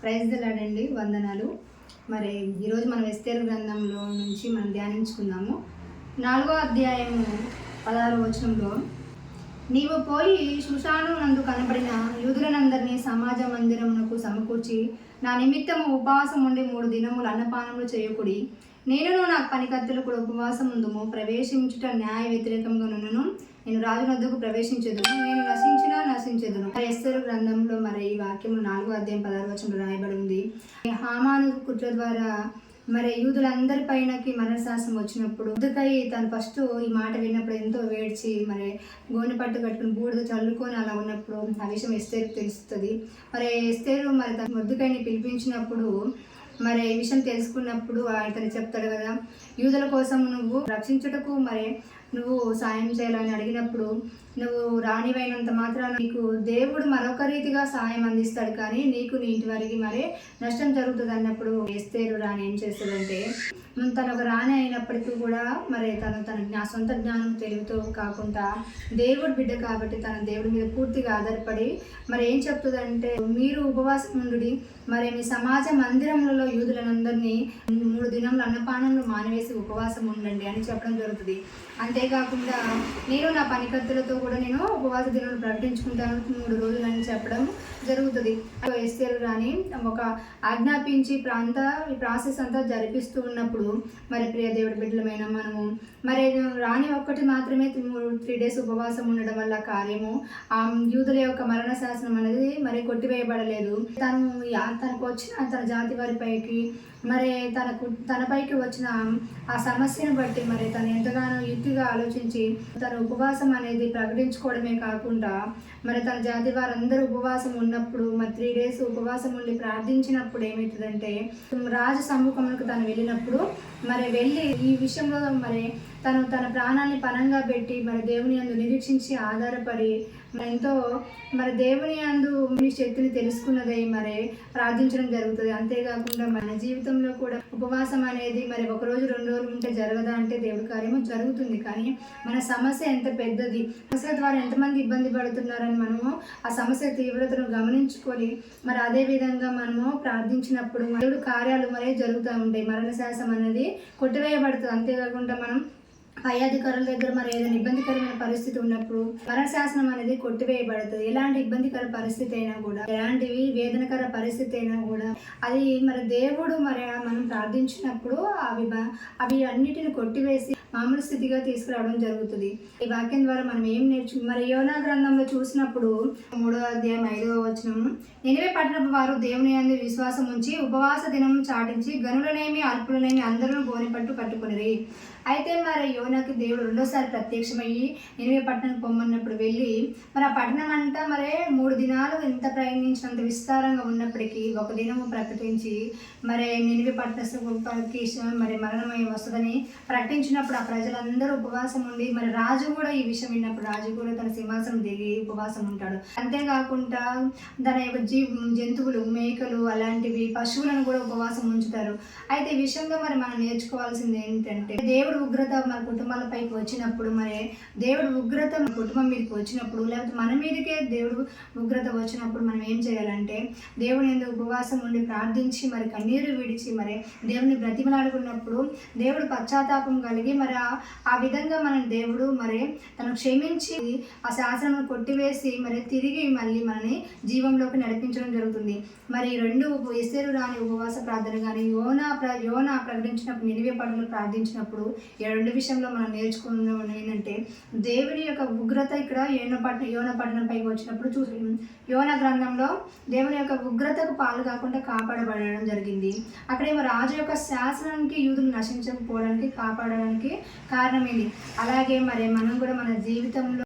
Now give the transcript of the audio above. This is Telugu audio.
ప్రైజ్ దిలాడండి, వందనాలు. మరి ఈరోజు మనం ఎస్తేరు గ్రంథంలో నుంచి మనం ధ్యానించుకుందాము. 4వ అధ్యాయము 16వ వచనంలో, నీవు పోయి షూషాను నందు కనబడిన యూదులనందరినీ సమాజ మందిరమునకు సమకూర్చి నా నిమిత్తము ఉపవాసం ఉండి 3 దినములు అన్నపానములు చేయకుడి. నేను నా పనికత్తులు కూడా ఉపవాసం ఉందుము. ప్రవేశించుట న్యాయ వ్యతిరేకంగా నున్నను. నేను రాజు వద్దకు ప్రవేశించేదును. నేను నశించేదును. ఎస్తేరు గ్రంథంలో మరి ఈ వాక్యము 4వ అధ్యాయం 16వ వచనంలో రాయబడి ఉంది. హామాను కుట్ర ద్వారా మరి యూదులందరి పైనకి మరణశాసనం వచ్చినప్పుడు మొర్దెకై తను ఫస్ట్ ఈ మాట విన్నప్పుడు ఎంతో వేడ్చి మరి గోనె పట్టు కట్టుకుని బూడిద చల్లుకొని అలా ఉన్నప్పుడు ఆ విషయం ఎస్తేరుకు తెలుస్తుంది. మరి ఎస్తేరు మరి తన మొర్దెకైని పిలిపించినప్పుడు మరి ఈ విషయం తెలుసుకున్నప్పుడు అతను చెప్తాడు కదా, యూదుల కోసం నువ్వు రక్షించుటకు మరి నువ్వు సాయం చేయాలని అడిగినప్పుడు నువ్వు రానివైనంత మాత్రాన నీకు దేవుడు మరొక రీతిగా సాయం అందిస్తాడు, కానీ నీకు నీ ఇంటి వారికి మరి నష్టం జరుగుతుంది అన్నప్పుడు ఎస్తేరు రాణి ఏం చేస్తుందంటే, తను ఒక రాణి అయినప్పటికీ కూడా మరి తన సొంత జ్ఞానం తెలివితో కాకుండా దేవుడు బిడ్డ కాబట్టి తన దేవుడి మీద పూర్తిగా ఆధారపడి మరి ఏం చెప్తుందంటే, మీరు ఉపవాసం ఉండుడి, మరి మీ సమాజ మందిరములలో యూదులందరినీ 3 దినములు అన్నపానములు మానివేసి ఉపవాసం ఉండండి అని చెప్పడం జరుగుతుంది. అంతేకాకుండా నేను నా పనికత్తులతో కూడా నేను ఉపవాస దినాలు ప్రకటించుకుంటాను 3 రోజులు అని చెప్పడం జరుగుతుంది. ఎస్తేరు రాణి ఒక ఆజ్ఞాపించి ఈ ప్రాసెస్ అంతా జరిపిస్తూ ఉన్నప్పుడు మరి ప్రియ దేవుడి బిడ్డలమైన మనము మరి రాణి ఒక్కటి మాత్రమే 3 డేస్ ఉపవాసం ఉండడం వల్ల కార్యము ఆ యూదుల యొక్క మరణ శాసనం అనేది మరి కొట్టివేయబడలేదు. తనకు వచ్చిన తన జాతి వారి పైకి మరి తనపైకి వచ్చిన ఆ సమస్యను బట్టి మరి తను ఎంతగానో యుక్తిగా ఆలోచించి తన ఉపవాసం అనేది ప్రకటించుకోవడమే కాకుండా మరి తన జాతి వారందరూ ఉపవాసం ఉన్నప్పుడు మరి 3 డేస్ ఉపవాసం ఉండి ప్రార్థించినప్పుడు ఏమవుతుందంటే, రాజు సమ్ముఖములకు తను వెళ్ళినప్పుడు మరి వెళ్ళి ఈ విషయంలో మరి తన ప్రాణాన్ని పణంగా పెట్టి మరి దేవుని యందు నిరీక్షించి ఆధారపడి ఎంతో మరి దేవుని యందు శక్తిని తెలుసుకున్నదై మరి ప్రార్థించడం జరుగుతుంది. అంతేకాకుండా మన జీవితంలో కూడా ఉపవాసం అనేది మరి 1 రోజు 2 రోజులు ఉంటే జరగదా అంటే దేవుడి కార్యము జరుగుతుంది. కానీ మన సమస్య ఎంత పెద్దది, సమస్య ద్వారా ఎంతమంది ఇబ్బంది పడుతున్నారని మనము ఆ సమస్య తీవ్రతను గమనించుకొని మరి అదే విధంగా మనము ప్రార్థించినప్పుడు దేవుడు కార్యాలు మరే జరుగుతూ ఉంటాయి. మరణ శాసనం అనేది కొట్టివేయబడుతుంది. అంతేకాకుండా మనం పై అధికారుల దగ్గర మరి ఏదైనా ఇబ్బందికరమైన పరిస్థితి ఉన్నప్పుడు మరణ శాసనం అనేది కొట్టివేయబడుతుంది. ఎలాంటి ఇబ్బందికర పరిస్థితి అయినా కూడా, ఎలాంటివి వేదనకర పరిస్థితి అయినా కూడా అది మరి దేవుడు మరి మనం ప్రార్థించినప్పుడు అవి అన్నిటిని కొట్టివేసి మామూలు స్థితిగా తీసుకురావడం జరుగుతుంది. ఈ వాక్యం ద్వారా మనం ఏం మరి యోనా గ్రంథంలో చూసినప్పుడు 3వ అధ్యాయం 5వ వచనం, నినివే పట్టణపు వారు దేవుని యందు విశ్వాసం ఉంచి ఉపవాస దినం చాటించి గనులనేమి అల్పులనేమి అందరూ గోనెపట్టు కట్టుకునిరి. అయితే మరి యోనాకి దేవుడు 2వసారి ప్రత్యక్షమయ్యి నినివే పట్టణానికి పొమ్మన్నప్పుడు వెళ్ళి మరి ఆ పట్టణం అంతా మరి 3 దినాలు ఎంత ప్రయాణించినంత విస్తారంగా ఉన్నప్పటికీ 1 దినము ప్రకటించి మరి నినివే పట్టణకి మరి మరణమై వస్తుందని ప్రకటించినప్పుడు ఆ ప్రజలందరూ ఉపవాసం ఉండి మరి రాజు కూడా ఈ విషయం విన్నప్పుడు రాజు కూడా తన సింహాసనం దిగి ఉపవాసం ఉంటాడు. అంతేకాకుండా తన యొక్క జంతువులు, మేకలు, అలాంటివి పశువులను కూడా ఉపవాసం ఉంచుతారు. అయితే ఈ విషయంలో మరి మనం నేర్చుకోవాల్సింది ఏంటంటే, దేవుడు ఉగ్రత మన కుటుంబాలపైకి వచ్చినప్పుడు మరి దేవుడు ఉగ్రత మన కుటుంబం మీదకి వచ్చినప్పుడు లేకపోతే మన మీదకే దేవుడు ఉగ్రత వచ్చినప్పుడు మనం ఏం చేయాలంటే, దేవుని యందు ఉపవాసం ఉండి ప్రార్థించి మరి కన్నీరు విడిచి మరి దేవుని బ్రతిమలాడుకున్నప్పుడు దేవుడు పశ్చాత్తాపం కలిగి మరి ఆ విధంగా మన దేవుడు మరి తను క్షమించి ఆ శాసనం కొట్టివేసి మరి తిరిగి మళ్ళీ మనని జీవంలోకి నడిపించడం జరుగుతుంది. మరి 2 ఎస్తేరు రాణి ఉపవాస ప్రార్థన కానీ యోనా ప్రకటించినప్పుడు నినివే పట్టణంలో ప్రార్థించినప్పుడు ఈ 2 విషయంలో మనం నేర్చుకున్నాం ఏంటంటే, దేవుని యొక్క ఉగ్రత ఇక్కడ యోనా పట్టణం పైకి వచ్చినప్పుడు యోనా గ్రంథంలో దేవుని యొక్క ఉగ్రతకు పాలు కాకుండా కాపాడబడడం జరిగింది. అక్కడేమో రాజు యొక్క శాసనానికి యూదులు నశించకపోవడానికి కాపాడడానికి కారణమైంది. అలాగే మరి మనం కూడా మన జీవితంలో